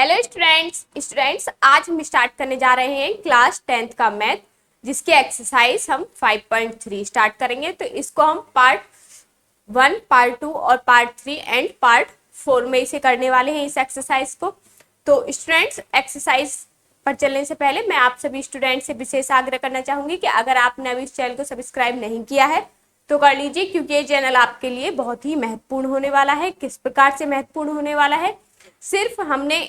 Hello students आज हम start करने जा रहे हैं क्लास 10th का मैथ, जिसके एक्सरसाइज हम 5.3 स्टार्ट करेंगे। तो इसको हम पार्ट 1, पार्ट 2 और पार्ट 3 एंड पार्ट 4 में इसे करने वाले हैं इस एक्सरसाइज को। तो स्टूडेंट्स, एक्सरसाइज पर चलने से पहले मैं आप सभी स्टूडेंट से विशेष आग्रह करना चाहूंगी कि अगर आपने अभी इस चैनल को सब्सक्राइब नहीं किया है तो कर लीजिए, क्योंकि ये चैनल आपके लिए बहुत ही महत्वपूर्ण होने वाला है। किस प्रकार से महत्वपूर्ण होने वाला है? सिर्फ हमने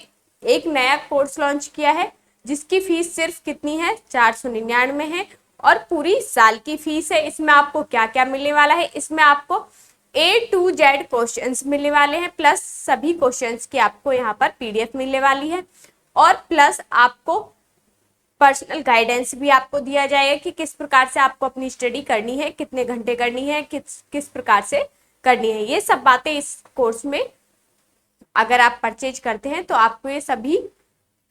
एक नया कोर्स लॉन्च किया है जिसकी फीस सिर्फ कितनी है, 499 है, और पूरी साल की फीस है। इसमें आपको क्या क्या मिलने वाला है? इसमें आपको A to Z क्वेश्चंस मिलने वाले हैं, प्लस सभी क्वेश्चंस की आपको यहाँ पर PDF मिलने वाली है, और प्लस आपको पर्सनल गाइडेंस भी आपको दिया जाएगा कि किस प्रकार से आपको अपनी स्टडी करनी है, कितने घंटे करनी है, किस प्रकार से करनी है। ये सब बातें इस कोर्स में अगर आप परचेज करते हैं तो आपको ये सभी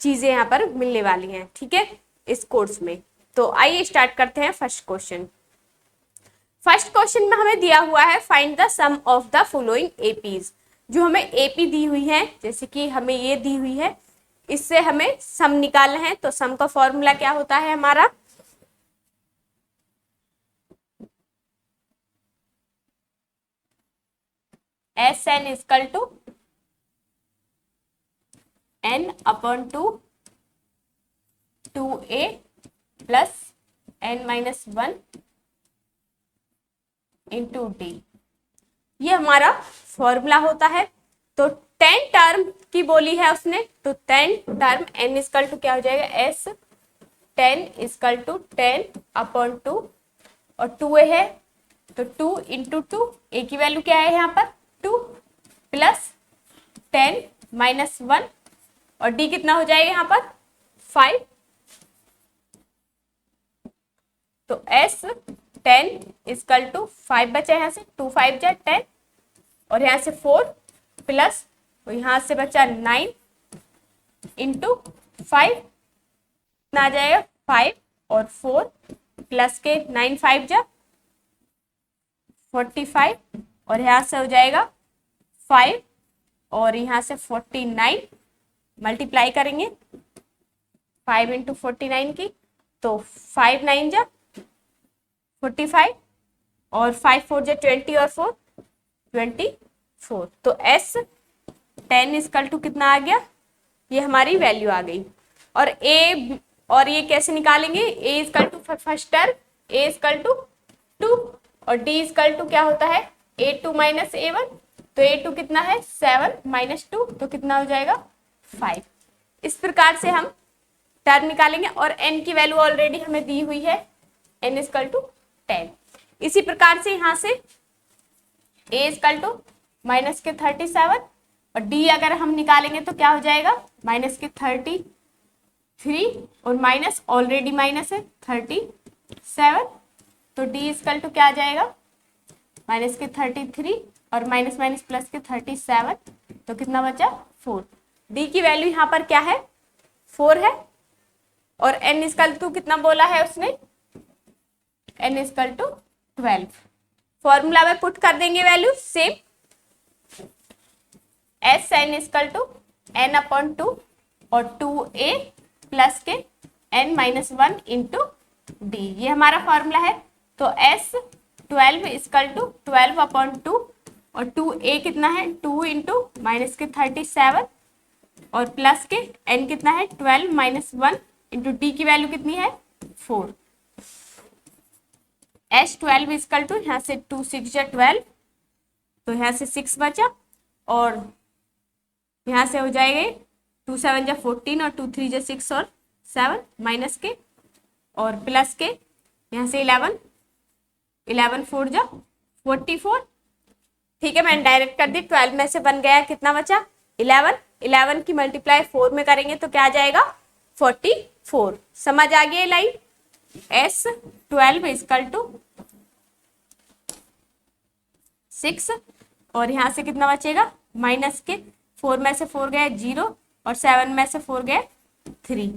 चीजें यहाँ पर मिलने वाली हैं, ठीक है, इस कोर्स में। तो आइए स्टार्ट करते हैं फर्स्ट क्वेश्चन। फर्स्ट क्वेश्चन में हमें दिया हुआ है find the sum of the following APs. जो हमें एपी दी हुई है, जैसे कि हमें ये दी हुई है, इससे हमें सम निकालना है। तो सम का फॉर्मूला क्या होता है हमारा? S n equal to n upon 2a plus n-1 into d. ये हमारा फॉर्मूला होता है। तो 10 टर्म की बोली है उसने, तो 10 टर्म n इक्वल टू क्या हो जाएगा? s 10 इक्वल टू 10 अपॉन 2, और 2a है तो 2 इंटू 2, a की वैल्यू क्या है यहाँ पर 2, प्लस 10 माइनस 1, और d कितना हो जाएगा यहाँ पर 5। तो s 10 इक्वल टू 5 बचा यहाँ से, 2 5 जा 10, और यहाँ से 4 प्लस, तो यहाँ से बचा 9 इंटू 5, कितना आ जाएगा 5 और 4 प्लस के 9 5 जा 45, और यहाँ से हो जाएगा 5 और यहाँ से 49, मल्टीप्लाई करेंगे 5 इंटू 49 की, तो 5 9 जा 45, और 5 4 जा 20, और 4 24। तो s 10 इक्वल टू कितना आ गया? ये हमारी वैल्यू आ गई। और a, और ये कैसे निकालेंगे? a equal to first term a equal to 2, और d इक्वल टू क्या होता है a2 माइनस a1। तो a2 कितना है 7 माइनस 2, तो कितना हो जाएगा 5। इस प्रकार से हम टर्म निकालेंगे, और n की वैल्यू ऑलरेडी हमें दी हुई है, n इक्वल टू 10। इसी प्रकार से यहाँ से a इक्वल टू माइनस के 37, और d अगर हम निकालेंगे तो क्या हो जाएगा माइनस के 33, और माइनस ऑलरेडी माइनस है 37, तो d इक्वल टू क्या आ जाएगा माइनस के 33, और माइनस माइनस प्लस के 37, तो कितना बचा 4। d की वैल्यू यहाँ पर क्या है 4 है, और n इक्वल टू कितना बोला है उसने? n equal to 12। फॉर्मूला में पुट कर देंगे value same, s n equal to n upon 2 और 2a प्लस के n-1 इंटू डी। ये हमारा फॉर्मूला है। तो s 12 इक्वल टू 12 अपॉन 2, और 2a कितना है 2 इंटू माइनस के 37, और प्लस के n कितना है 12 माइनस 1 इंटू डी की वैल्यू कितनी है 4। s 12 इक्वल टू यहाँ से 2 6 जा 12, तो यहाँ से 6 बचा, और यहाँ से हो जाएगा 2 7 जा 14, और 2 3 जा 6 और 7 माइनस के, और प्लस के यहाँ से 11 4 जा 44। ठीक है, मैंने डायरेक्ट कर दी। 12 में से बन गया कितना बचा 11 की मल्टीप्लाई 4 में करेंगे तो क्या आ जाएगा 44। समझ आ गया लाइन? s 12 इक्वल टू 6, और यहाँ से कितना बचेगा माइनस के 4 में से 4 गया 0, और 7 में से 4 गया 3,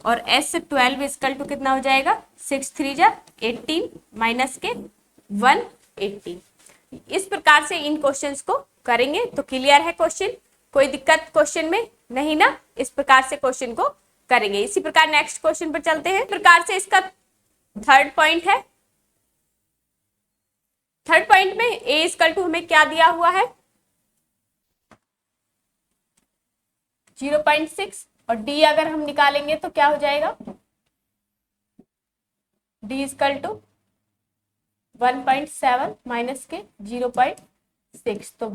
और s 12 इक्वल टू कितना हो जाएगा 6 3 जा 18 माइनस के 180। इस प्रकार से इन क्वेश्चंस को करेंगे तो क्लियर है क्वेश्चन। कोई दिक्कत क्वेश्चन में नहीं ना? इस प्रकार से क्वेश्चन को करेंगे। इसी प्रकार नेक्स्ट क्वेश्चन पर चलते हैं। इस प्रकार से इसका थर्ड पॉइंट है। थर्ड पॉइंट में ए इक्वल टू हमें क्या दिया हुआ है 0.6 और डी अगर हम निकालेंगे तो क्या हो जाएगा डी इक्वल टू 1.7 माइनस के 0.6 तो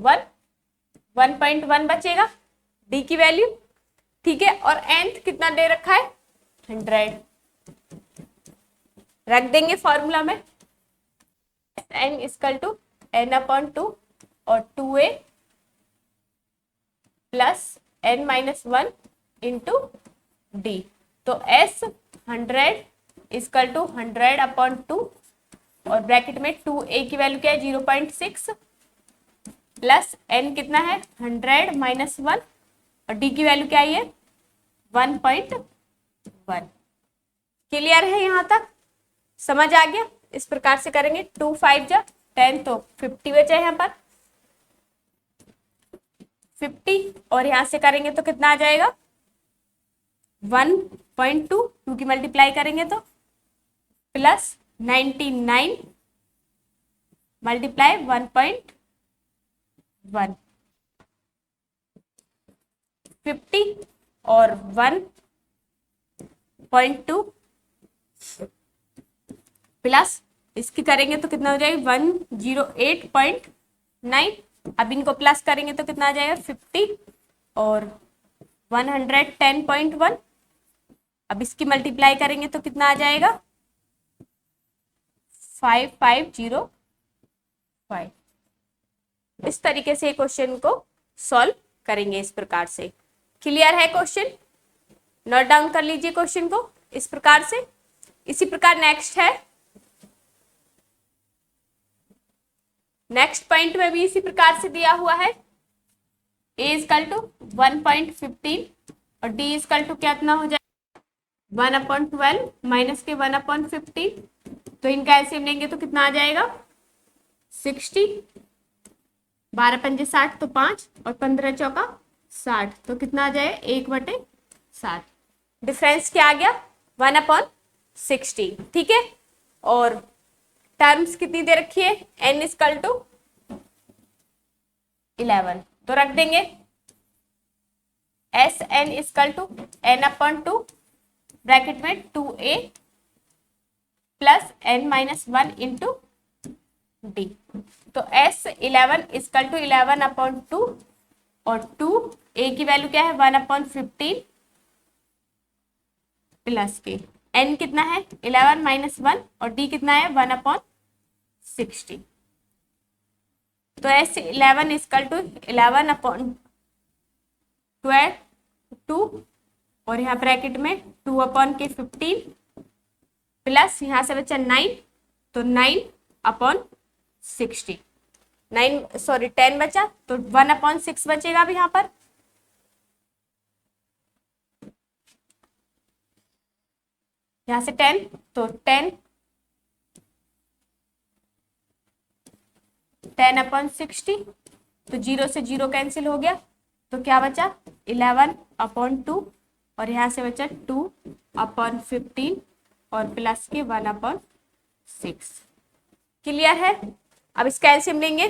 1.1 बचेगा डी की वैल्यू। ठीक है, और nth कितना दे रखा है 100 रख देंगे फॉर्मूला में n इक्वल टू n/2 और 2a plus n-1 into D. तो s 100 इक्वल टू 100/2 और ब्रैकेट में 2a की वैल्यू क्या है 0.6 प्लस n कितना है 100 माइनस 1 और d की वैल्यू क्या है 1.1। क्लियर है यहाँ तक? समझ आ गया? इस प्रकार से करेंगे 2 5 जा 10 तो 50 बचा है यहाँ पर 50 और यहाँ से करेंगे तो कितना आ जाएगा 1.2 2 की मल्टीप्लाई करेंगे तो प्लस 99 मल्टीप्लाई 1.1 50 और 1.2 प्लस इसकी करेंगे तो कितना हो जाएगा 108.9। अब इनको प्लस करेंगे तो कितना आ जाएगा 50 और 110.1। अब इसकी मल्टीप्लाई करेंगे तो कितना आ जाएगा 5505। इस तरीके से क्वेश्चन को सॉल्व करेंगे इस प्रकार से। क्लियर है क्वेश्चन? नोट डाउन कर लीजिए क्वेश्चन को इस प्रकार से। इसी प्रकार नेक्स्ट है, नेक्स्ट पॉइंट में भी इसी प्रकार से दिया हुआ है a इक्वल टू 1.15 और d इक्वल टू कितना हो जाएगा 1/12 माइनस के 1/15। तो इनका एलसीएम लेंगे तो कितना आ जाएगा 60 12 पंजे 60 तो 5 और 15 चौका 60 तो कितना आ जाएगा 1/60। डिफरेंस क्या आ गया 1/60। ठीक है, और टर्म्स कितनी दे रखी है n इक्वल टू 11 तो रख देंगे s n equal to n/2 bracket में 2a plus n-1 into D. तो s 11 इक्वल टू 11/2 और 2a की वैल्यू क्या है 1/15 प्लस के n कितना है 11 माइनस 1 और d कितना है 1/60। तो s 11 इक्वल टू 11/2 और यहाँ ब्रैकेट में 2/15 प्लस यहाँ से बचा 9 तो 9/60 10 बचा तो 1/6 बचेगा अब यहाँ पर। यहाँ से 10 तो 10/60 तो 0 से 0 कैंसिल हो गया तो क्या बचा 11/2 और यहाँ से बचा 2/15 और प्लस के 1/6। क्लियर है? अब इसका एलसीएम लेंगे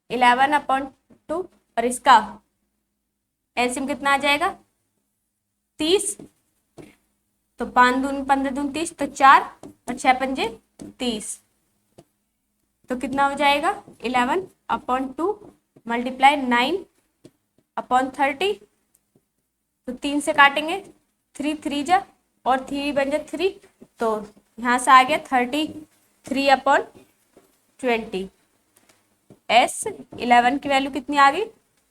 11/2 और इसका एलसीएम कितना आ जाएगा 30 तो 5 दूनी 15 दूनी 30 तो 4 और 6 पंजे 30 तो कितना हो जाएगा 11/2 मल्टीप्लाई 9/30 तो 3 से काटेंगे 3 3 जा और 3 बन जा 3 तो यहाँ से आ गया 33/20। s 11 की वैल्यू कितनी आ गई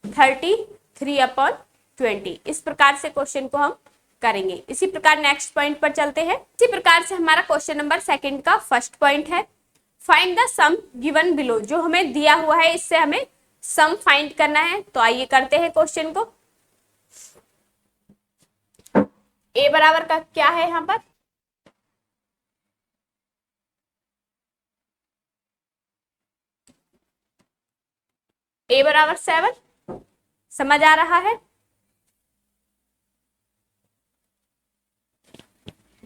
33/20। इस प्रकार से क्वेश्चन को हम करेंगे। इसी प्रकार नेक्स्ट पॉइंट पर चलते हैं। इसी प्रकार से हमारा क्वेश्चन नंबर 2 का फर्स्ट पॉइंट है find the sum given below. जो हमें दिया हुआ है इससे हमें सम फाइंड करना है। तो आइए करते हैं क्वेश्चन को। a बराबर का क्या है यहाँ पर a बराबर 7, समझ आ रहा है,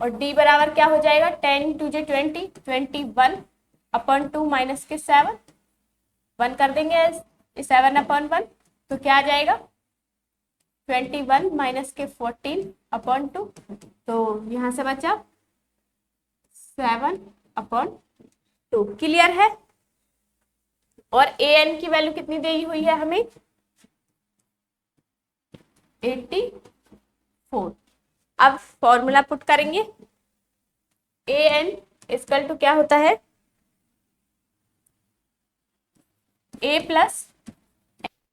और d बराबर क्या हो जाएगा, 10 टू जे 20, 21/2 माइनस के 7, 1 कर देंगे 7/1, तो क्या आ जाएगा 21 माइनस के 14/2, तो यहां से बचा 7/2। क्लियर है। और an की वैल्यू कितनी दी हुई है हमें, 84। अब फॉर्मूला पुट करेंगे, an इक्वल टू क्या होता है, a plus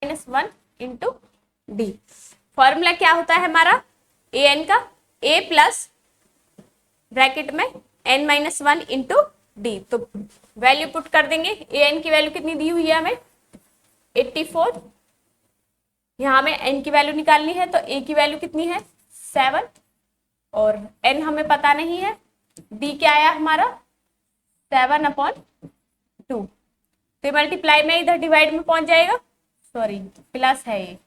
-1 into d. Formula क्या होता है हमारा an का, a प्लस ब्रैकेट में n-1 इंटू डी। तो वैल्यू पुट कर देंगे, an की वैल्यू कितनी दी हुई है हमें 84, यहाँ हमें n की वैल्यू निकालनी है, तो a की वैल्यू कितनी है 7, और n हमें पता नहीं है, d क्या आया हमारा 7/2, तो मल्टीप्लाई में इधर डिवाइड में पहुंच जाएगा, सॉरी प्लस है ये,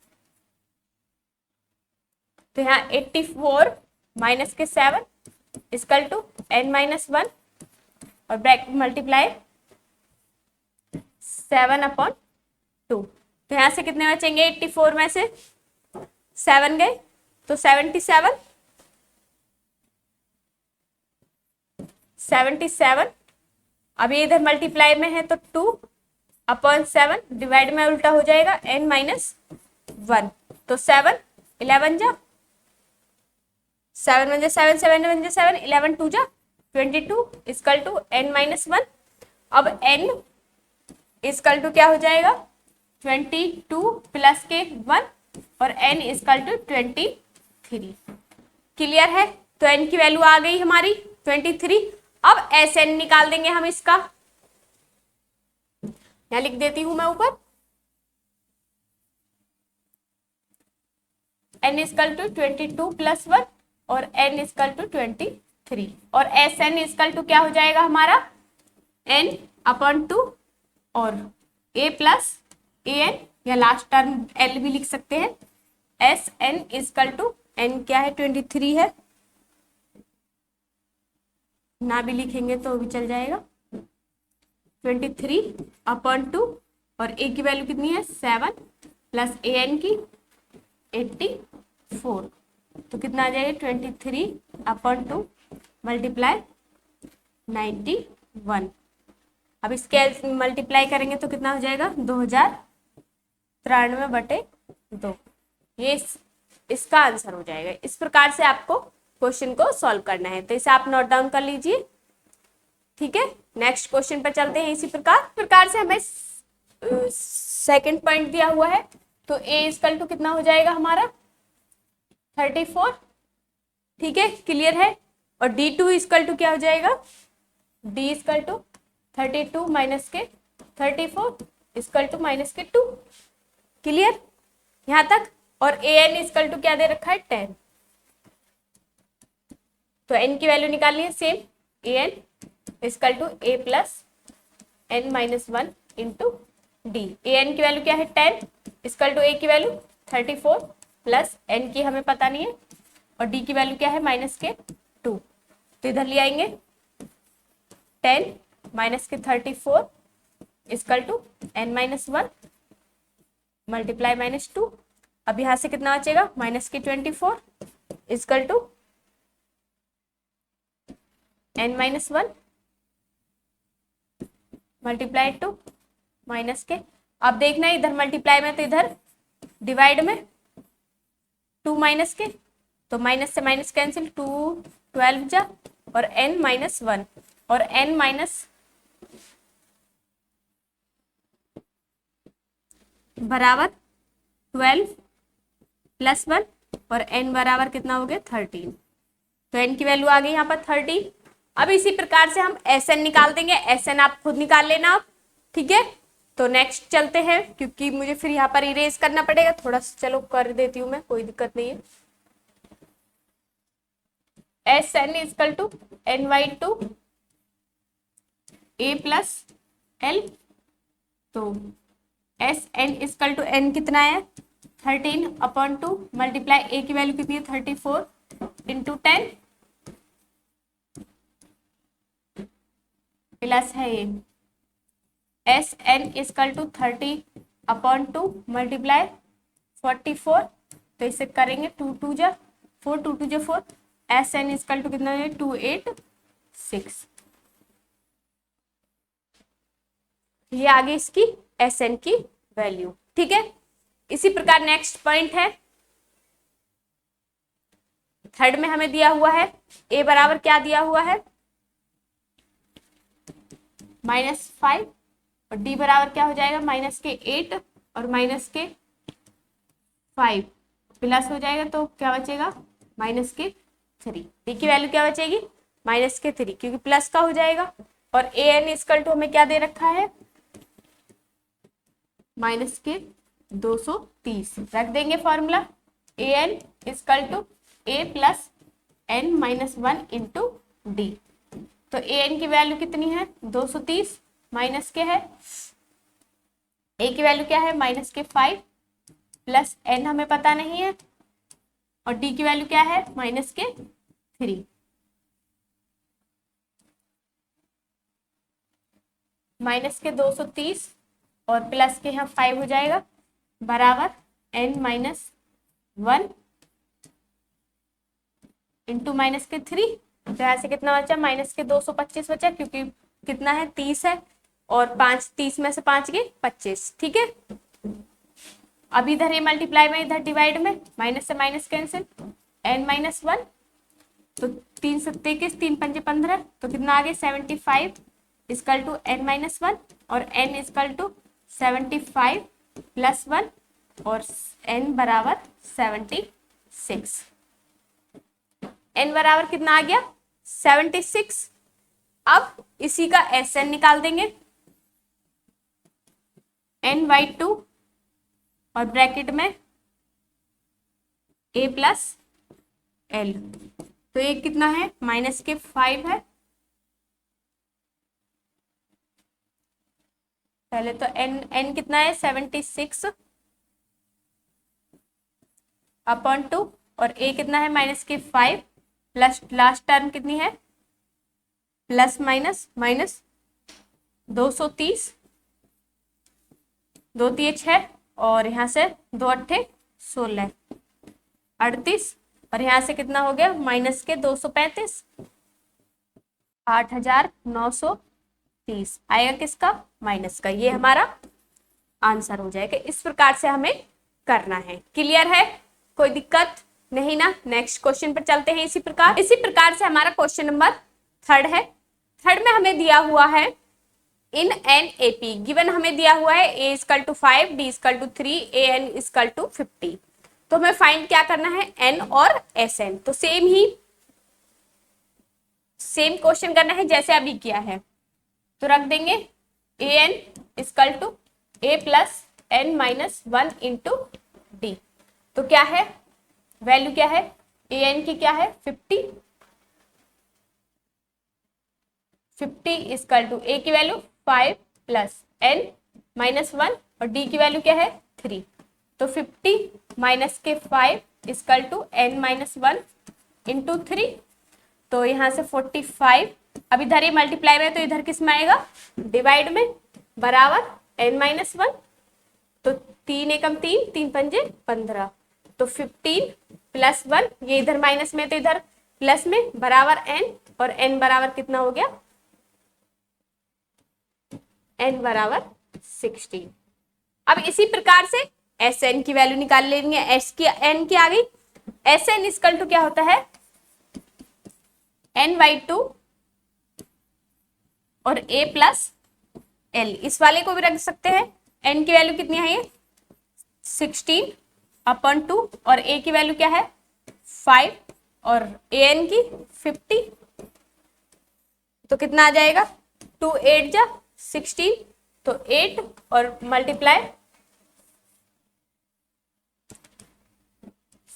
तो यहाँ 84 माइनस के 7 इक्वल टू n-1, और ब्रैकेट मल्टीप्लाई 7/2, तो यहाँ से कितने बचेंगे, 84 में से 7 गए तो 77, अब ये इधर मल्टीप्लाई में है तो 2/7 डिवाइड में उल्टा हो जाएगा n-1, तो 7 11 जा 7 1 7 7 1 7 11 2 जा 22 इक्वल टू n-1। अब n इक्वल टू क्या हो जाएगा 22 प्लस के 1, और n इक्वल टू 23। क्लियर है, तो n की वैल्यू आ गई हमारी 23। अब Sn निकाल देंगे हम इसका, यहां लिख देती हूं मैं ऊपर, n इक्वल टू 22 प्लस 1 और n इक्वल टू 23, और Sn इक्वल टू क्या हो जाएगा हमारा n/2 और a प्लस an, या लास्ट टर्म l भी लिख सकते हैं। Sn इक्वल टू n क्या है 23 है, ना भी लिखेंगे तो भी चल जाएगा, 23/2, और a की वैल्यू कितनी है 7 प्लस an की 84, तो कितना आ जाएगा 23/2 मल्टीप्लाई 91। अब इसके मल्टीप्लाई करेंगे तो कितना हो जाएगा 2093/2, ये इसका आंसर हो जाएगा। इस प्रकार से आपको क्वेश्चन को सॉल्व करना है, तो इसे आप नोट डाउन कर लीजिए। ठीक है, नेक्स्ट क्वेश्चन पर चलते हैं। इसी प्रकार से हमें सेकंड पॉइंट दिया हुआ है, तो a इक्वल टू कितना हो जाएगा हमारा 34। ठीक है, क्लियर है, और d2 इक्वल टू क्या हो जाएगा, d इक्वल टू 32 माइनस के 34 इक्वल टू माइनस के 2। क्लियर यहां तक, और an इक्वल टू क्या दे रखा है 10, तो n की वैल्यू निकालनी है same, an equal to a plus n-1 into d. an की वैल्यू क्या है 10 इक्वल टू a की वैल्यू 34 प्लस n की हमें पता नहीं है, और d की वैल्यू क्या है माइनस के 2, तो इधर ले आएंगे 10 माइनस के 34 इक्वल टू n-1 मल्टीप्लाई -2। अब यहां से कितना बचेगा माइनस के 24 equal to n-1 multiply 2 minus के, अब देखना है इधर मल्टीप्लाई में तो इधर डिवाइड में 2 माइनस के, तो माइनस से माइनस कैंसिल, 2 12 जा, और n-1 और n माइनस बराबर 12 प्लस 1, और n बराबर कितना हो गया 13, तो n की वैल्यू आ गई यहाँ पर 13। अब इसी प्रकार से हम Sn निकाल देंगे, Sn आप खुद निकाल लेना आप। ठीक है, तो नेक्स्ट चलते हैं, क्योंकि मुझे फिर यहाँ पर इरेज करना पड़ेगा थोड़ा सा, चलो कर देती हूँ मैं, कोई दिक्कत नहीं है। Sn equal to n/2 a plus l, तो S N is equal to n कितना है 13/2 मल्टीप्लाई ए की वैल्यू कितनी है 34 इंटू 10 प्लस है ये s N is equal to 30/2 multiply 44, तो इसे करेंगे 2 2 जा 4 2 2 जा 4 एस एन इजकल टू कितना है 286। ये आगे इसकी एस एन की वैल्यू। ठीक है, इसी प्रकार नेक्स्ट पॉइंट है थर्ड में हमें दिया हुआ है ए बराबर क्या दिया हुआ है -5 और डी बराबर क्या हो जाएगा -8 और -5 प्लस हो जाएगा, तो क्या बचेगा -3। डी की वैल्यू क्या बचेगी -3 क्योंकि प्लस का हो जाएगा। और ए एन इजकल टू हमें क्या दे रखा है -230 रख देंगे formula a N is equal to A plus N -1 into D. तो ए एन की वैल्यू कितनी है 230 माइनस के है ए की वैल्यू क्या है -5 प्लस एन हमें पता नहीं है और डी की वैल्यू क्या है -3। -230 और प्लस के यहाँ 5 हो जाएगा बराबर n-1 इंटू -3। तो यहाँ से कितना बचा -225 बचा क्योंकि कितना है 30 है और 5 30 में से 5 गए 25। ठीक है, अब इधर ये मल्टीप्लाई में इधर डिवाइड में माइनस से माइनस कैंसिल n-1 तो 3 7 21 3 5 15 तो कितना आ गया 75 इजकल टू n-1 और n इजकल टू 75 प्लस 1 और n बराबर 76। n बराबर कितना आ गया 76। अब इसी का SN निकाल देंगे n/2 और ब्रैकेट में a प्लस l, तो ये कितना है -5 है। पहले तो n कितना है 76/2 और a कितना है -5 प्लस लास्ट टर्म कितनी है प्लस माइनस 230 2 3 6 और यहाँ से 2 8 16 38 और यहाँ से कितना हो गया -235 8,930 आएगा किसका माइनस का। ये हमारा आंसर हो जाएगा। इस प्रकार से हमें करना है। क्लियर है, कोई दिक्कत नहीं ना। नेक्स्ट क्वेश्चन पर चलते हैं। इसी प्रकार से हमारा क्वेश्चन नंबर थर्ड है। थर्ड में हमें दिया हुआ है इन एन एपी गिवन हमें दिया हुआ है A is equal to 5 D is equal to 3 A N is equal to 50। तो हमें फाइंड क्या करना है एन और एस एन। तो सेम क्वेश्चन करना है जैसे अभी किया है। तो रख देंगे A N is equal to A plus N -1 into D. तो क्या है वैल्यू क्या है ए एन की क्या है 50 इजकल टू ए की वैल्यू 5 प्लस एन -1 और डी की वैल्यू क्या है 3। तो 50 माइनस के 5 इजकल टू एन -1 इंटू 3। तो यहाँ से 45। अब इधर ये मल्टीप्लाई में तो इधर किस में आएगा डिवाइड में बराबर n-1। तो 3 एकम 3 3 पंजे 15 तो 15 प्लस 1 ये इधर माइनस में तो इधर प्लस में बराबर n और n बराबर कितना हो गया n बराबर 16। अब इसी प्रकार से एस एन की वैल्यू निकाल लेंगे। एस की एन की आ गई एस एन इजकल टू क्या होता है n/2 और a प्लस l। इस वाले को भी रख सकते हैं। n की वैल्यू कितनी है 16/2 और a की वैल्यू क्या है 5 और an की 50। तो कितना आ जाएगा 2 8 जा 16 तो 8 और मल्टीप्लाई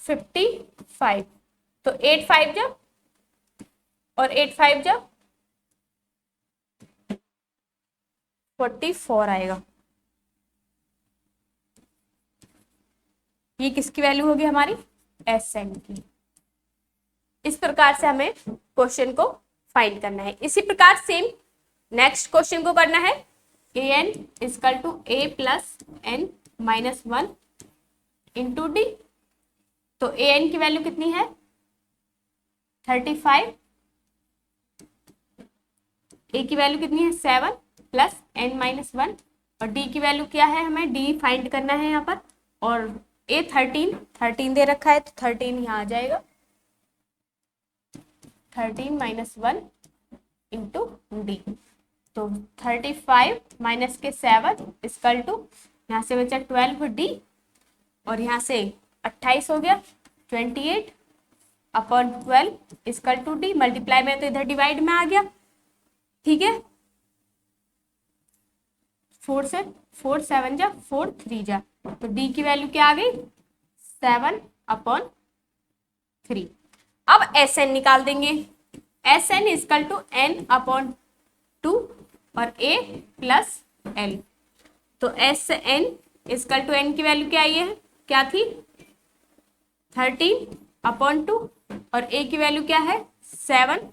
55 तो 8 5 जा और 8 5 जा 44 आएगा। ये किसकी वैल्यू होगी हमारी, एस एन की। इस प्रकार से हमें क्वेश्चन को फाइंड करना है। इसी प्रकार सेम नेक्स्ट क्वेश्चन को करना है, A N is equal to A plus N minus one into D. तो ए एन की वैल्यू कितनी है 35, ए की वैल्यू कितनी है 7 प्लस एन माइनस वन, और डी की वैल्यू क्या है, हमें डी फाइंड करना है यहाँ पर। और ए 13 दे रखा है तो 13 यहाँ आ जाएगा, 13 माइनस वन इंटू डी। तो 35 माइनस के 7 इजकल टू, यहाँ से बचा 12 डी, और यहाँ से 28 हो गया 28 upon 12 equal to d. Multiply में तो इधर डिवाइड में आ गया, ठीक है। 4 से 4 7 जा 4 3 जा, तो डी की वैल्यू क्या आ गई 7 अपॉन 3। अब एस एन निकाल देंगे, s N is equal to n upon 2 और ए प्लस एल। तो S N is equal to n की वैल्यू क्या आई है, क्या थी 13 अपॉन 2, और ए की वैल्यू क्या है 7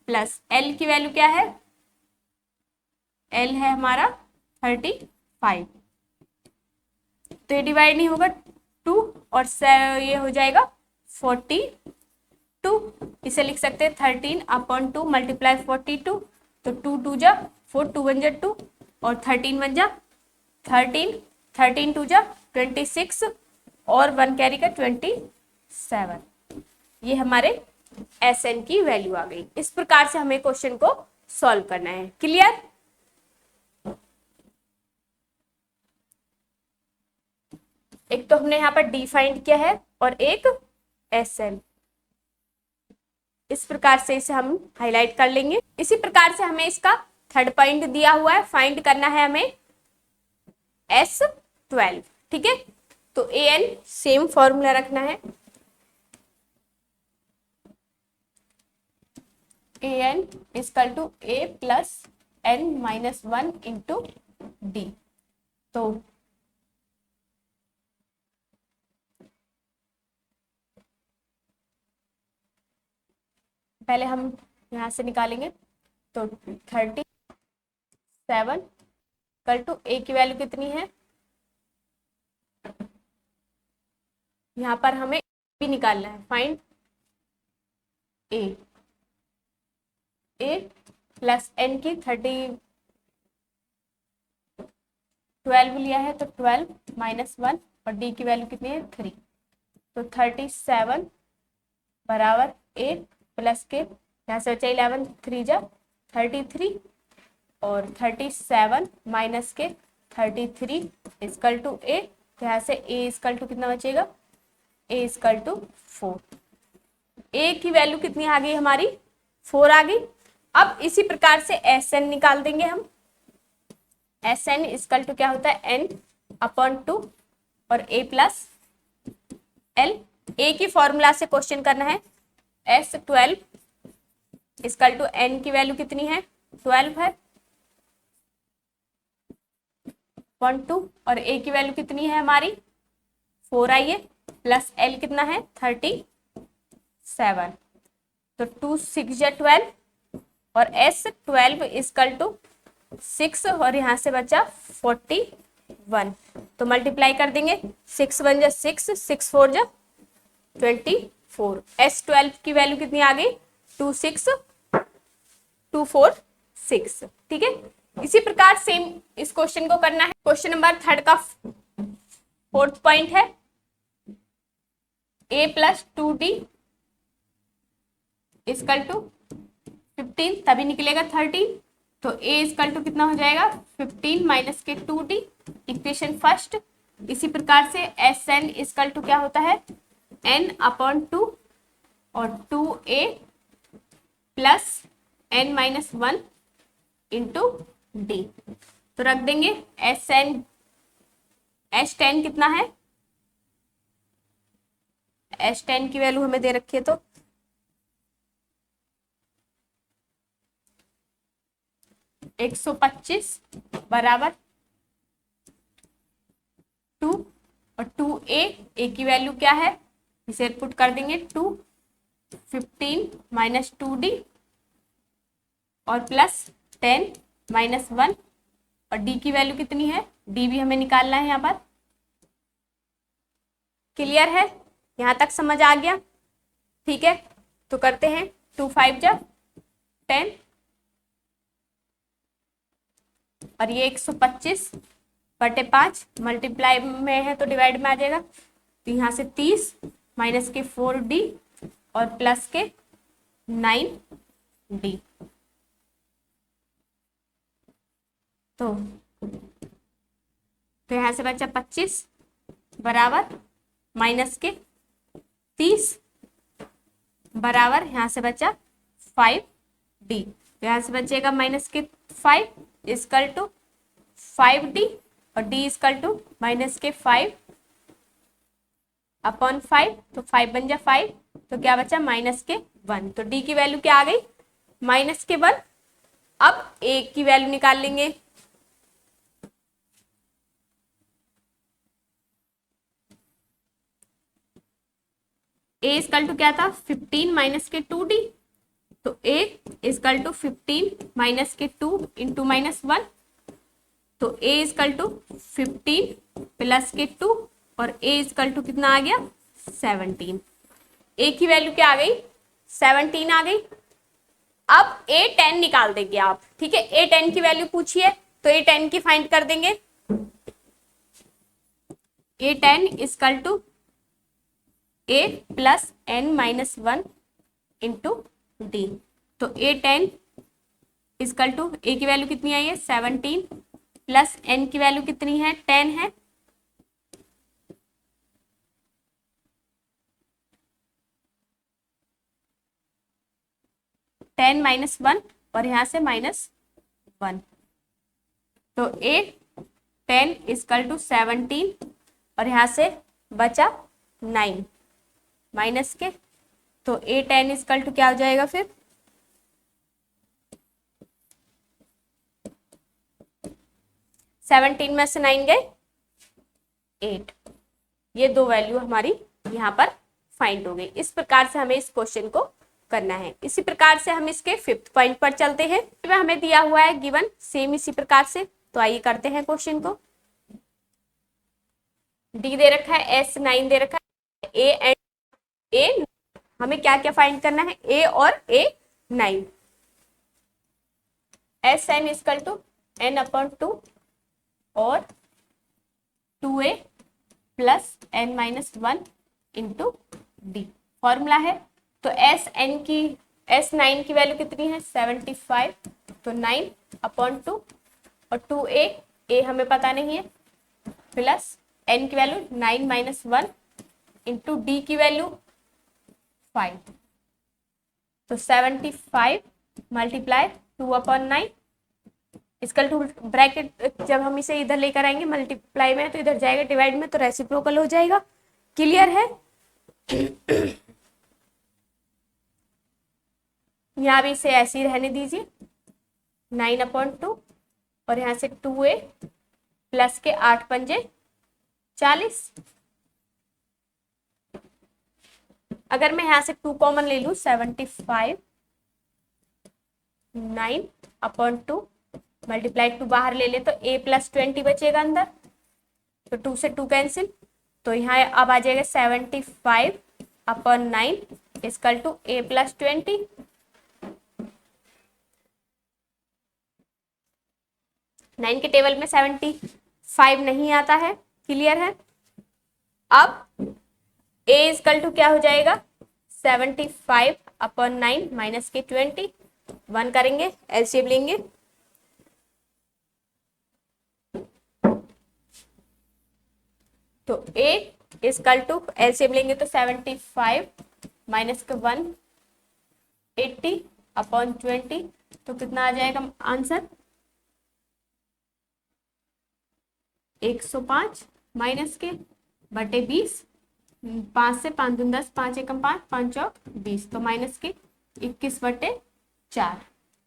प्लस एल की वैल्यू क्या है, एल है हमारा 35। तो ये डिवाइड नहीं होगा 2 और ये हो जाएगा 42। इसे लिख सकते हैं 13 अपॉन 2 मल्टीप्लाई 42, तो 2 2 जा 4 2 1 जा 2 और 13 1 जा 13, 13 2 जा 26 और 1 कैरी का 27। ये हमारे एस एन की वैल्यू आ गई। इस प्रकार से हमें क्वेश्चन को सॉल्व करना है। क्लियर? एक तो हमने यहाँ पर डी फाइंड किया है और एक एस एन। इस प्रकार से इसे हम हाईलाइट कर लेंगे। इसी प्रकार से हमें इसका थर्ड पॉइंट दिया हुआ है, फाइंड करना है हमें S12। ठीक है, तो ए एन सेम फॉर्मूला रखना है, A N is equal to A plus N minus one into D. तो पहले हम यहां से निकालेंगे, तो 37 इक्वल टू ए की वैल्यू कितनी है, यहां पर हमें भी निकालना है, फाइंड ए प्लस एन की 12 लिया है तो 12 माइनस वन, और डी की वैल्यू कितनी है 3। तो 37 बराबर ए प्लस के, यहाँ से बचा 11 3 जा 33, और 37 माइनस के 33 इजकल टू ए, यहाँ से ए इजकल टू कितना बचेगा, ए इजकल टू 4। ए की वैल्यू कितनी आ गई हमारी 4 आ गई। अब इसी प्रकार से एस एन निकाल देंगे हम। एस एन इजकल टू क्या होता है एन अपॉन 2 और ए प्लस एल। ए की फॉर्मूला से क्वेश्चन करना है, S12 इजकल टू एन की वैल्यू कितनी है 12 है अपॉन 2, और ए की वैल्यू कितनी है हमारी 4 आई है, प्लस एल कितना है 37। तो 2 6 जा 12 और S12 इजकल टू 6, और यहाँ से बचा 41। तो मल्टीप्लाई कर देंगे, 6 1 जा 6, 6 4 जा 24। S12 की वैल्यू कितनी आ गई 26246। ठीक है, इसी प्रकार सेम इस क्वेश्चन को करना है। क्वेश्चन नंबर 3 का 4th पॉइंट है, a plus 2d is equal to 15, तभी निकलेगा 13। तो a इजकल टू कितना हो जाएगा 15 माइनस के 2d, इक्वेशन फर्स्ट। इसी प्रकार से एस एन इजकल टू क्या होता है n अपॉन 2 और 2a plus n minus one into D. तो रख देंगे एस एन, S10 कितना है, S10 की वैल्यू हमें दे रखी है, तो 125 बराबर 2 और 2a, a की वैल्यू क्या है, इसे पुट कर देंगे 2 15 माइनस 2d और प्लस 10 माइनस 1, और d की वैल्यू कितनी है, d भी हमें निकालना है यहाँ पर। क्लियर है, यहाँ तक समझ आ गया? ठीक है, तो करते हैं 2 5 जा 10 और ये 125/5 मल्टीप्लाई में है तो डिवाइड में आ जाएगा, तो यहाँ से 30 माइनस के 4d और प्लस के 9d। तो यहाँ से बचा 25 बराबर माइनस के 30 बराबर यहाँ से बचा 5d। तो यहाँ से बचेगा माइनस के 5 इक्वल टू 5d और d इक्वल टू माइनस के 5 अपॉन 5, तो 5 बन जा 5, तो क्या बचा माइनस के 1। तो d की वैल्यू क्या आ गई, माइनस के 1। अब a की वैल्यू निकाल लेंगे। a इक्वल टू क्या था 15 माइनस के 2d, तो a इक्वल टू 15 माइनस के 2 इंटू माइनस 1, तो a इक्वल टू 15 प्लस के 2 और a इक्वल टू कितना आ गया 17। a की वैल्यू क्या आ गई 17 आ गई। अब a 10 निकाल देंगे आप, ठीक है। a 10 की वैल्यू पूछिए तो a 10 की फाइंड कर देंगे। a 10 equal to a plus n minus 1 into d, तो a 10 इक्वल टू a की वैल्यू कितनी आई है 17 प्लस n की वैल्यू कितनी है 10 है, टेन माइनस 1 और यहां से माइनस 1, तो a 10 इक्वल टू 17 और यहां से बचा 9 माइनस के, तो a 10 इक्वल टू क्या हो जाएगा फिर 17 में से 9 गए 8। ये दो वैल्यू हमारी यहाँ पर फाइंड हो गई। इस प्रकार से हमें इस क्वेश्चन को करना है। इसी प्रकार से हम इसके 5th पॉइंट पर चलते हैं। हमें दिया हुआ है गिवन सेम इसी प्रकार से, तो आइए करते हैं क्वेश्चन को। डी दे रखा है, S 9 दे रखा है, ए एंड ए, हमें क्या क्या फाइंड करना है ए और a 9। S n equal to n upon 2 और 2a plus n minus 1 into d formula है। तो एस 9 की वैल्यू कितनी है 75, तो 9 अपॉन 2 और 2a, a हमें पता नहीं है, प्लस n की वैल्यू 9 माइनस 1 इंटू डी की वैल्यू 5, तो 75 multiply 2 upon 9 is equal to bracket, जब हम इसे इधर लेकर आएंगे मल्टीप्लाई में तो इधर जाएगा डिवाइड में, तो रेसिप्रोकल हो जाएगा। क्लियर है? यहाँ भी इसे ऐसे ही रहने दीजिए, 9 अपॉन 2 और यहाँ से 2a प्लस के 8 पंजे 40। अगर मैं यहाँ से 2 कॉमन ले लूँ 75, 9 अपॉन 2 मल्टीप्लाई 2 बाहर ले ले तो a प्लस 20 बचेगा अंदर, तो 2 से 2 कैंसिल, तो यहाँ अब आ जाएगा 75 upon 9 equal to a plus 20। Nine के टेबल में 75 नहीं आता है। क्लियर है? अब a इक्वल टू क्या हो जाएगा 75 अपॉन 9 माइनस के 20, 1 करेंगे एलसीएम लेंगे, तो a इक्वल टू एलसीएम लेंगे तो 75 माइनस के 180 अपॉन 20, तो कितना आ जाएगा आंसर 105 माइनस के बटे 20, 5 से 5 दून 10, 5 एकम 5, 5 चौक 20, तो माइनस के 21 बटे 4।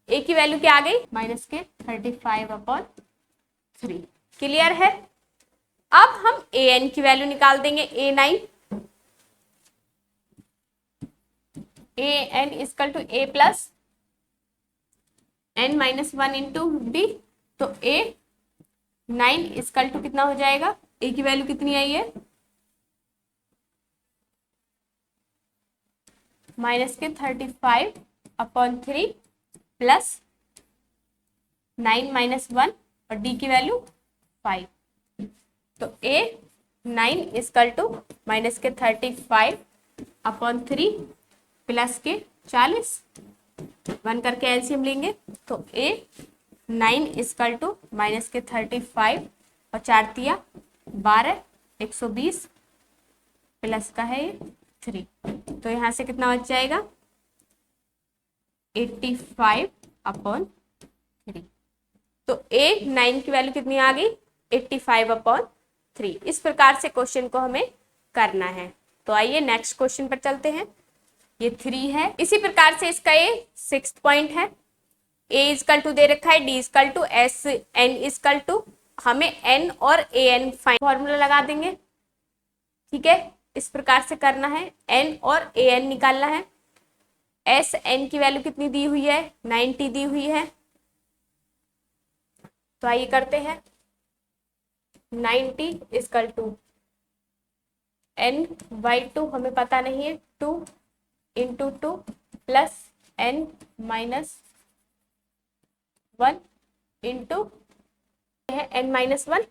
ए की वैल्यू क्या आ गई माइनस के 35 अपॉन 3। क्लियर है? अब हम ए एन की वैल्यू निकाल देंगे। A N is equal to A plus N minus one into D. तो ए 9 इजकल टू कितना हो जाएगा, ए की वैल्यू कितनी आई है, माइनस के 35/3 प्लस 9 माइनस 1 और डी की वैल्यू 5। तो ए 9 इजकल टू माइनस के 35/3 प्लस के 40, 1 करके एलसीएम लेंगे। तो ए 9 इजकल टू माइनस के 35 और 4 तिया 12, 120 प्लस का है ये 3। तो यहाँ से कितना बच जाएगा, 85/3। तो ए 9 की वैल्यू कितनी आ गई, 85/3। इस प्रकार से क्वेश्चन को हमें करना है। तो आइए नेक्स्ट क्वेश्चन पर चलते हैं। ये 3 है। इसी प्रकार से इसका ये 6th पॉइंट है। ए इजकल टू दे रखा है, d is equal to s N is equal to, हमें एन और ए एन फॉर्मूला लगा देंगे। ठीक है, इस प्रकार से करना है, एन और ए एन निकालना है। एस एन की वैल्यू कितनी दी हुई है, 90 दी हुई है। तो आइए करते हैं, 90 इजकल टू n/2 हमें पता नहीं है, 2 into 2 plus n minus 1 into है n माइनस 1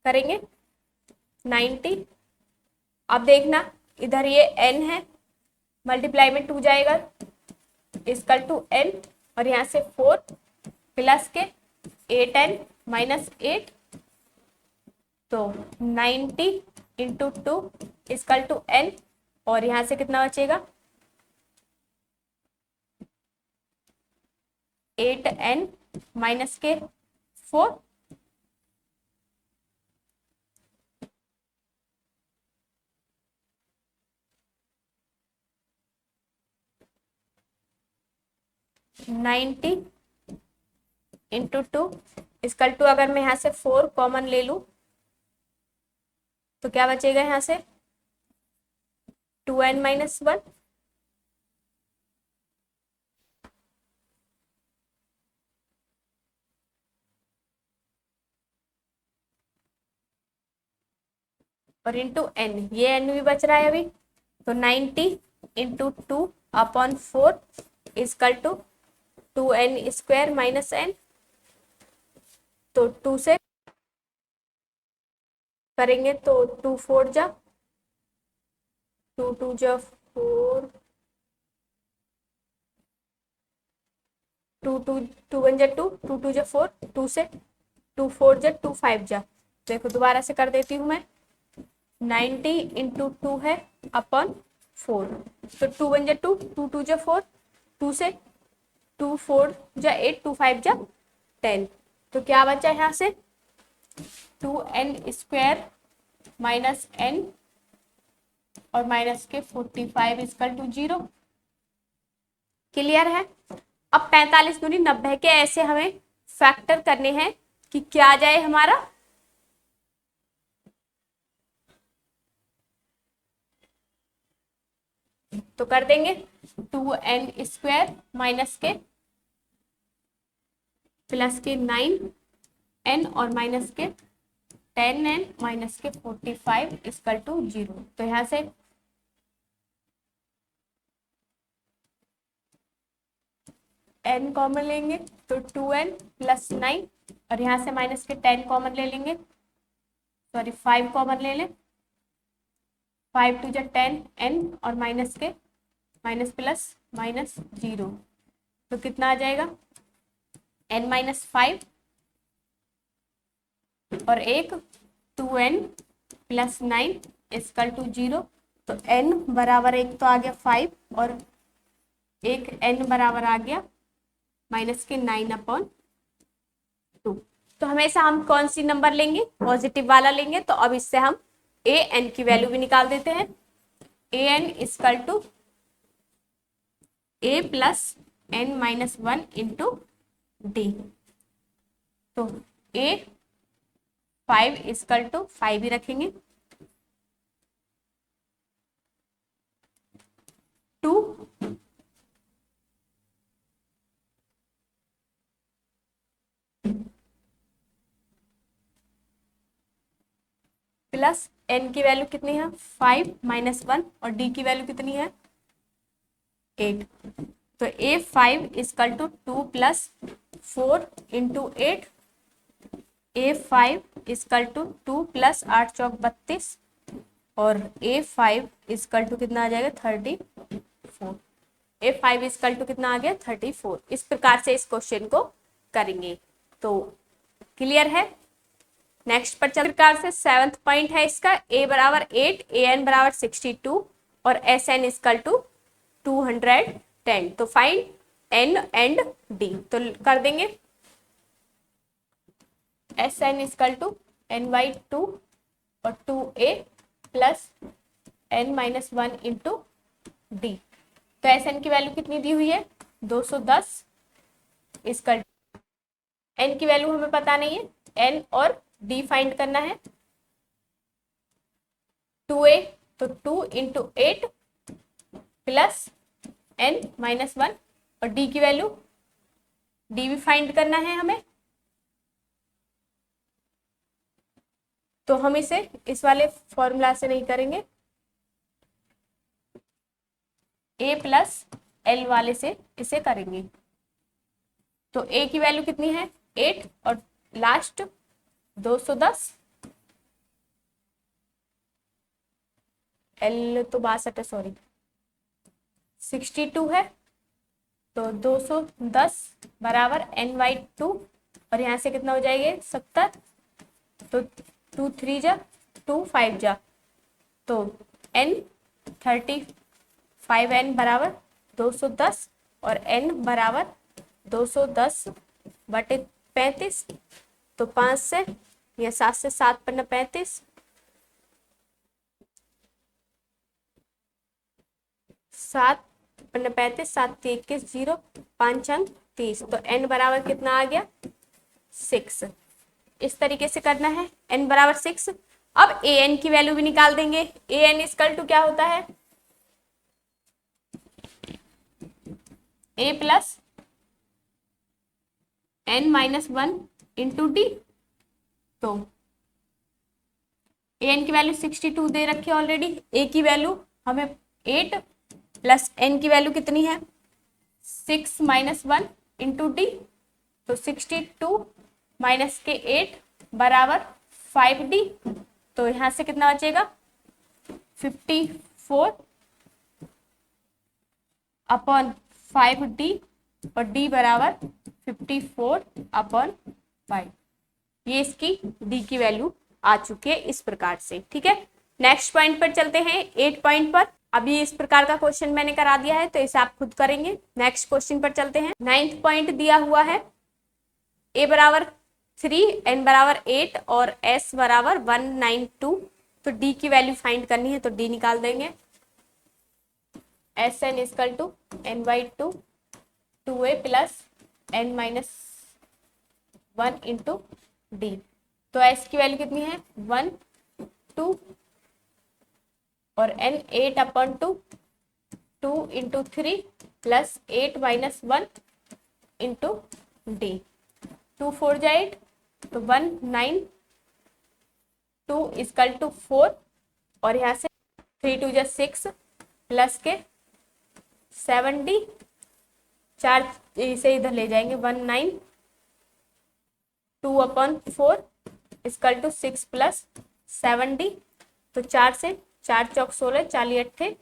करेंगे 90। अब देखना इधर ये n है, मल्टीप्लाई में 2 जाएगा इजकल टू n, और यहाँ से 4 प्लस के 8n माइनस 8। तो 90 इंटू 2 इजकल टू n, और यहाँ से कितना बचेगा, 8n माइनस के 4। नाइन्टी इंटू 2 इजकल टू, अगर मैं यहाँ से 4 कॉमन ले लूं तो क्या बचेगा, यहाँ से 2n माइनस 1। और इंटू n, ये n भी बच रहा है अभी। तो 90 into 2/4 equal to 2n² minus n। तो 2 से करेंगे तो 2 4 जा 2 2 जा 4, 2 2 2 1 जा 2, 2 2 जा 4, 2 से 2 4 जा 2 5 जा। देखो दोबारा से कर देती हूँ मैं, 90 इंटू 2 है अपॉन 4। तो 2 1 जा 2, 2 2 जा 4, 2 से 2 4 जा 8, 2 5 जा 10। तो क्या बचा यहाँ से, 2n² माइनस n और माइनस के 45 इजकल टू 0। क्लियर है। अब 45 दूनी 90 के ऐसे हमें फैक्टर करने हैं कि क्या आ जाए हमारा, तो कर देंगे 2n² माइनस के प्लस के 9n और माइनस के 10n माइनस के 45 इजकल टू 0। तो यहाँ से n कॉमन लेंगे तो 2n प्लस 9, और यहाँ से माइनस के 10 कॉमन ले लेंगे, सॉरी 5 कॉमन ले लें, 5 2 जा 10n और माइनस के माइनस प्लस माइनस 0। तो कितना आ जाएगा, n माइनस 5 और एक 2n प्लस 9 इजकल टू 0। तो n बराबर एक तो आ गया 5 और एक n बराबर आ गया माइनस के 9/2। तो हमेशा हम कौन सी नंबर लेंगे, पॉजिटिव वाला लेंगे। तो अब इससे हम ए एन की वैल्यू भी निकाल देते हैं। A N is equal to A plus n minus 1 into D. तो ए 5 इजकल टू 5 ही रखेंगे, 2 प्लस n की वैल्यू कितनी है 5 माइनस 1 और d की वैल्यू कितनी है 8। तो a5 equal to 2 plus 4 into 8, a5 equal to 2 plus 8 चौक 32 और a5 इजकल टू कितना आ जाएगा 34। a5 इजकल टू कितना आ गया 34। इस प्रकार से इस क्वेश्चन को करेंगे। तो क्लियर है। नेक्स्ट पर चल प्रकार से 7th पॉइंट है इसका, a बराबर 8, an बराबर 62 और sn इजकल टू 210। तो फाइंड n एंड d। तो कर देंगे sn इजकल टू n/2 और 2a plus n minus 1 into D. तो sn की वैल्यू कितनी दी हुई है 210 इजकल n की वैल्यू हमें पता नहीं है, n और d फाइंड करना है। 2a तो 2 इंटू 8 प्लस n माइनस 1 और d की वैल्यू d भी फाइंड करना है हमें। तो हम इसे इस वाले फॉर्मूला से नहीं करेंगे, a प्लस l वाले से इसे करेंगे। तो a की वैल्यू कितनी है 8 और लास्ट 210, l तो 62 है सॉरी 62 है। तो 210 बराबर n/2 और यहाँ से कितना हो जाएगा 70। तो 2 3 जा 2 5 जा तो n 35n बराबर 210 और n बराबर 210 बटे 35। तो 5 से या 7 से 7 पन्ना 35, 7 पन्ना 35, 7 21 0 5 अंक 30। तो n बराबर कितना आ गया 6। इस तरीके से करना है, n बराबर 6। अब an की वैल्यू भी निकाल देंगे। an इजकल टू क्या होता है a plus n minus 1 into D. तो an की वैल्यू 62 दे रखी है ऑलरेडी, a की वैल्यू हमें 8 प्लस n की वैल्यू कितनी है 6 माइनस 1 इंटू डी। तो 62 माइनस के 8 बराबर 5d। तो यहां से कितना बचेगा 54 अपॉन 5d और d बराबर 54 अपॉन 5। ये इसकी d की वैल्यू आ चुकी है इस प्रकार से। ठीक है, नेक्स्ट पॉइंट पर चलते हैं 8 पॉइंट पर। अभी इस प्रकार का क्वेश्चन मैंने करा दिया है, तो इसे आप खुद करेंगे। नेक्स्ट क्वेश्चन पर चलते हैं। 9th पॉइंट दिया हुआ है a बराबर 3, n बराबर 8 और s बराबर 192। तो d की वैल्यू फाइंड करनी है, तो d निकाल देंगे। sn is equal to n/2 2a plus n minus 1 into D. तो s की वैल्यू कितनी है 1 2 और n 8 upon 2 2 into 3 plus 8 minus 1 into d. 2 4 जा 8 तो 1 9 2 इजकल टू 4 और यहाँ से 3 2 जा 6 प्लस के 7d। 4 इसे इधर ले जाएंगे 1 9 2 upon 4 is equal to 6 plus 7d। तो 4 से 4 चौक 16 40 8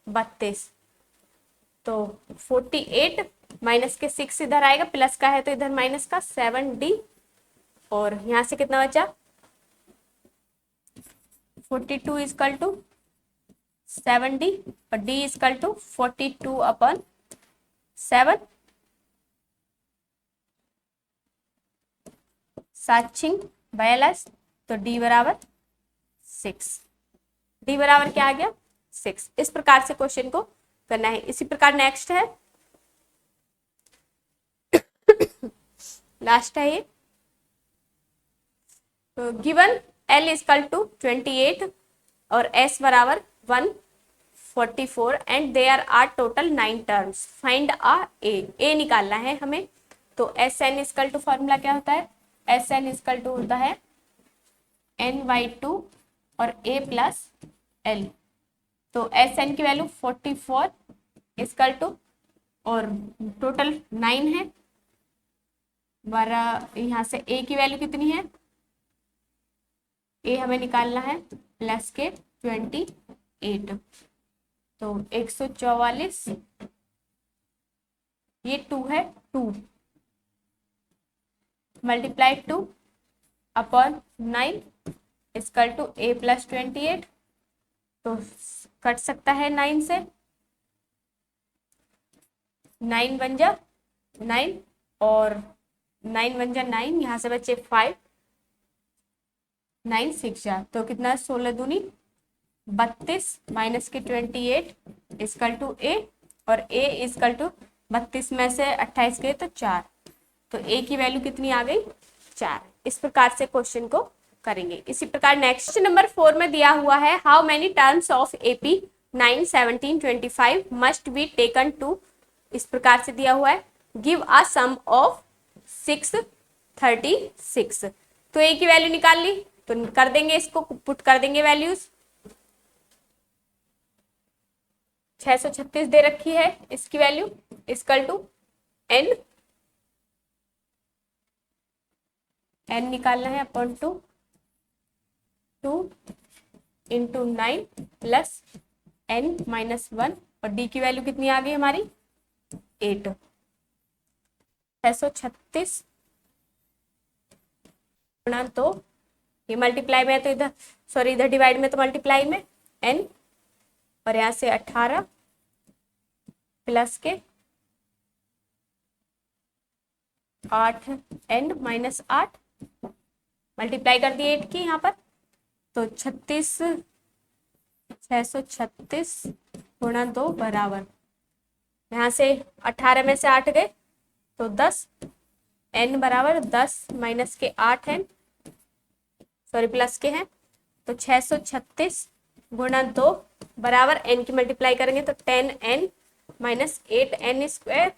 32। तो 48 माइनस के 6 इधर आएगा, प्लस का है तो इधर माइनस का 7d और यहां से कितना बचा 42 इजकल टू 7d और d इजकल टू 42 अपॉन 7। 7 छिंग 42 तो d बराबर 6। d बराबर क्या आ गया 6। इस प्रकार से क्वेश्चन को करना है। इसी प्रकार नेक्स्ट है लास्ट है ये गिवन L इजकल टू 28 और S बराबर 144 and there are total 9 terms, find A निकालना है हमें। तो S N is equal to formula क्या होता है, एस एन इजकल टू होता है n/2 और a प्लस एल। तो एस एन की वैल्यू 44 इजकल टू और टोटल 9 है, यहाँ से a की वैल्यू कितनी है, a हमें निकालना है प्लस के 28, तो 144, ये 2 है, 2 multiply 2 upon 9 equal to a plus 28, तो कट सकता है 9 से, 9 बन जा 9 और 9 बन जा 9, यहाँ से बचे 5, 9 6 जा, तो कितना 16 दूनी 32 माइनस के 28 इजकल टू a, और a इजकल टू 32 में से 28 गए तो 4, तो a की वैल्यू कितनी आ गई 4। इस प्रकार से क्वेश्चन को करेंगे। इसी प्रकार नेक्स्ट नंबर 4 में दिया हुआ है how many terms of AP 9 17 25 must be taken to, इस प्रकार से दिया हुआ है गिव अ सम ऑफ 6 36, तो a की वैल्यू निकाल ली, तो कर देंगे, इसको पुट कर देंगे वैल्यूज। 636 दे रखी है, इसकी वैल्यू इजकल टू n निकालना है upon 2 into 9 plus n minus 1, और d की वैल्यू कितनी आ गई हमारी 8। 636 गुणा, तो ये मल्टीप्लाई में है तो इधर, सॉरी इधर डिवाइड में तो मल्टीप्लाई में n, और यहाँ से 18 प्लस के 8 n माइनस 8, मल्टीप्लाई कर दी 8 की यहाँ पर, तो 636 गुणा 2 बराबर, यहाँ से 18 में से 8 गए तो 10, n बराबर 10 माइनस के 8 n, सॉरी प्लस के हैं, तो 636 गुणा 2 बराबर n की मल्टीप्लाई करेंगे तो 10n माइनस 8n स्क्वायर।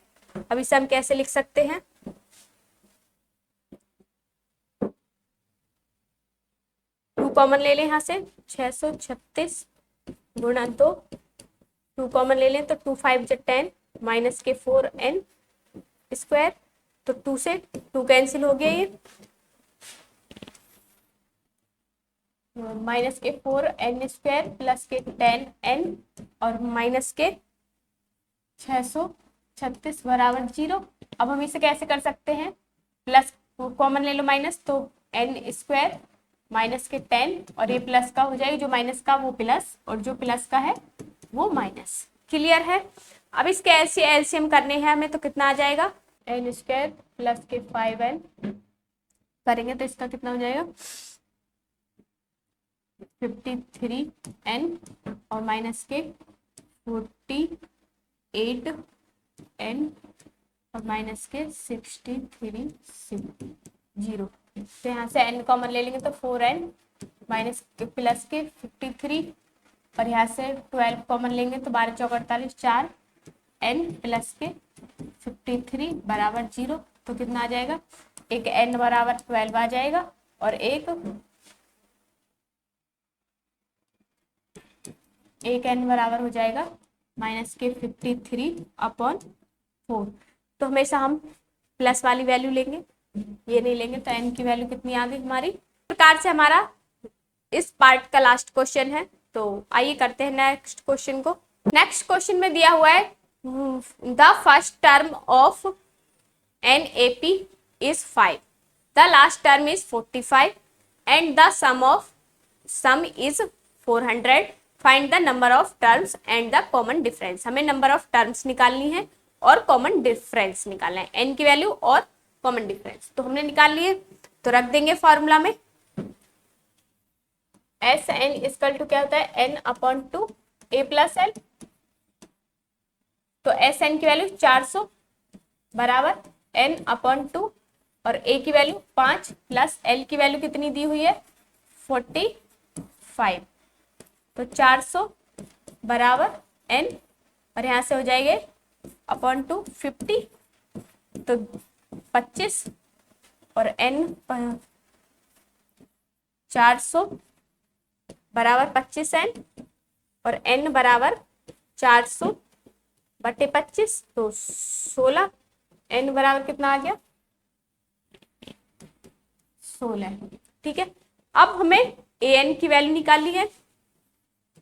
अब इसे हम कैसे लिख सकते हैं, कॉमन ले लें यहाँ से, 636 गुणा 2, 2 कॉमन ले लें तो 2 5 जो 10 माइनस के 4n स्क्वायर, तो 2 से 2 कैंसिल हो गया, ये माइनस के 4n स्क्वायर प्लस के 10n और माइनस के 636 बराबर 0। अब हम इसे कैसे कर सकते हैं, प्लस कॉमन ले लो माइनस, तो n स्क्वायर माइनस के 10 और ये प्लस का हो जाएगा, जो माइनस का वो प्लस और जो प्लस का है वो माइनस। क्लियर है। अब इसके एलसीएम करने हैं हमें, तो कितना आ जाएगा n स्क्वायर प्लस के 5n करेंगे तो इसका कितना हो जाएगा 53n और माइनस के 48n और माइनस के 63 0, तो यहाँ से n कॉमन ले लेंगे तो 4n माइनस के प्लस के 53 और यहाँ से 12 कॉमन लेंगे तो 12 चौक 48, 4n प्लस के 53 बराबर 0, तो कितना आ जाएगा, एक n बराबर 12 आ जाएगा और एक n बराबर हो जाएगा माइनस के 53 अपॉन 4। तो हमेशा हम प्लस वाली वैल्यू लेंगे, ये नहीं लेंगे, तो n की वैल्यू कितनी आ गई हमारी। इस प्रकार से हमारा इस पार्ट का लास्ट क्वेश्चन है। तो आइए करते हैं नेक्स्ट क्वेश्चन को। नेक्स्ट क्वेश्चन में दिया हुआ है the first term of NAP is 5, the last term is 45 and the sum is 400, find the number of terms and the common difference। हमें नंबर ऑफ टर्म्स निकालनी है और कॉमन डिफरेंस निकालना है, n की वैल्यू और कॉमन डिफरेंस। तो हमने निकाल लिए, तो रख देंगे फॉर्मूला में एस एन इक्वल टू क्या होता है n upon 2 a plus l. तो एस एन की वैल्यू 400 बराबर n अपॉन 2 और ए की वैल्यू 5 प्लस एल की वैल्यू कितनी दी हुई है 45, तो 400 बराबर एन, और यहाँ से हो जाएंगे अपॉन टू 50, तो 25 और एन 400 बराबर 25 एन, और एन बराबर 400 बटे 25, तो 16, एन बराबर कितना आ गया 16। ठीक है, अब हमें ए एन की वैल्यू निकालनी है।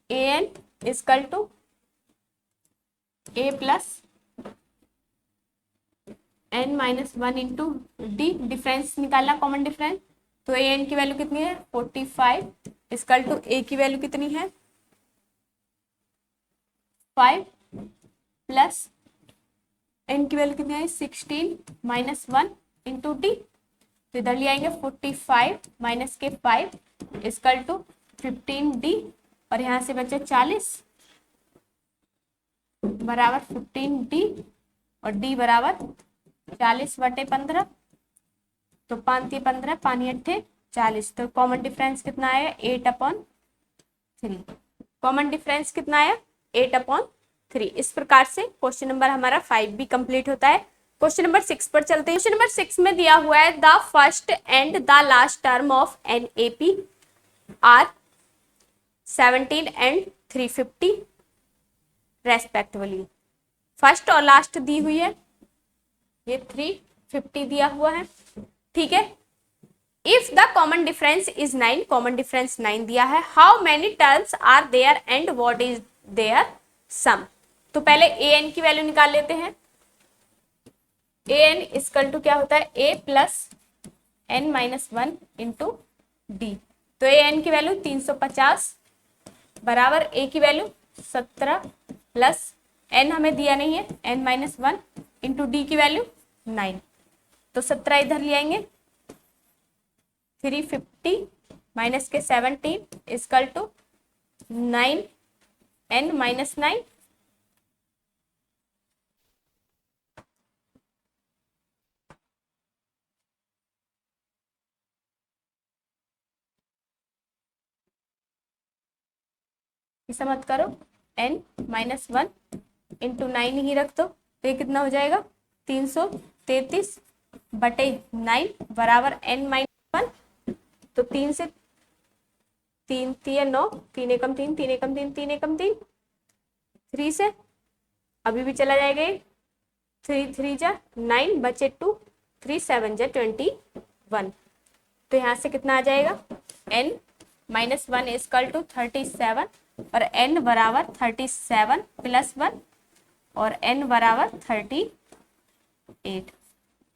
A N is equal to A plus N minus 1 into D, difference निकालना, कॉमन डिफरेंस। तो ए एन की वैल्यू कितनी है 45 इजकल टू ए की वैल्यू कितनी है 5 प्लस एन की वैल्यू कितनी है 16 माइनस 1 इंटू डी, तो इधर ले आएंगे 45 माइनस के 5 इजकल टू 15 डी, और यहाँ से बचे 40 बराबर 15 डी, और डी बराबर 40 बटे 15, तो 5 × 15 पानी 8 40, तो कॉमन डिफरेंस कितना आया 8/3। कॉमन डिफरेंस कितना आया 8/3। इस प्रकार से क्वेश्चन नंबर हमारा 5 भी कंप्लीट होता है। क्वेश्चन नंबर 6 पर चलते हैं। क्वेश्चन नंबर 6 में दिया हुआ है the first and the last term of an A P are 17 and 350 respectively. First और लास्ट दी हुई है, ये 350 दिया हुआ है। ठीक है, if the common difference is 9, common difference 9 दिया है। How many terms are there and what is their sum. तो पहले ए एन की वैल्यू निकाल लेते हैं। ए एन इजकल टू क्या होता है A plus N minus 1 into D, तो ए एन की वैल्यू 350 बराबर ए की वैल्यू 17 प्लस एन हमें दिया नहीं है एन माइनस 1 इंटू डी की वैल्यू 9, तो 17 इधर ले आएंगे 350 माइनस के 17 इजकल टू 9 एन माइनस 9, ऐसा मत करो, n माइनस 1 इंटू 9 ही रख दो, तो ये कितना हो जाएगा 333 बटे 9 बराबर n माइनस 1, तो 3 से 3 3 9, 3 एकम 3, 3 एकम 3, 3 एकम 3, 3 से अभी भी चला जाएगा, 3 3 जा 9 बचे 2, 3 7 जा 21, तो यहाँ से कितना आ जाएगा n माइनस 1 इजकल टू 37, और n बराबर 37 प्लस 1, और n बराबर 38,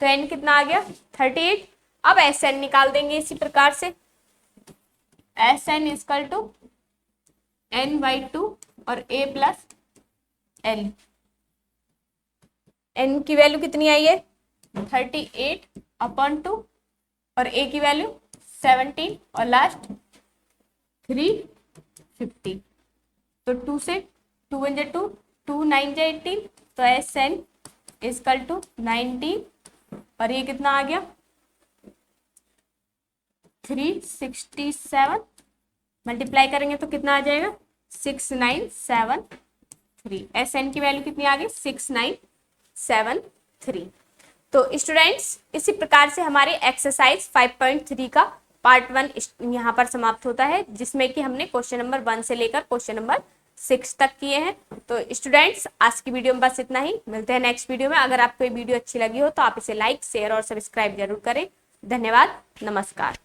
तो n कितना आ गया 38। अब एस एन निकाल देंगे इसी प्रकार से, S N is equal to n/2 और a प्लस l। n की वैल्यू कितनी आई है 38/2, और a की वैल्यू 17, और लास्ट 350, तो 2 से 2 1 जा 2, 2 9 जा 18, तो एस एन इजकल टू 19, और ये कितना आ गया 367, मल्टीप्लाई करेंगे तो कितना आ जाएगा 6973। एस एन की वैल्यू कितनी आ गई 6973। तो स्टूडेंट्स, इसी प्रकार से हमारी एक्सरसाइज 5.3 का पार्ट 1 यहाँ पर समाप्त होता है, जिसमें कि हमने क्वेश्चन नंबर 1 से लेकर क्वेश्चन नंबर 6 तक किए हैं। तो स्टूडेंट्स, आज की वीडियो में बस इतना ही। मिलते हैं नेक्स्ट वीडियो में। अगर आपको ये वीडियो अच्छी लगी हो तो आप इसे लाइक, शेयर और सब्सक्राइब जरूर करें। धन्यवाद, नमस्कार।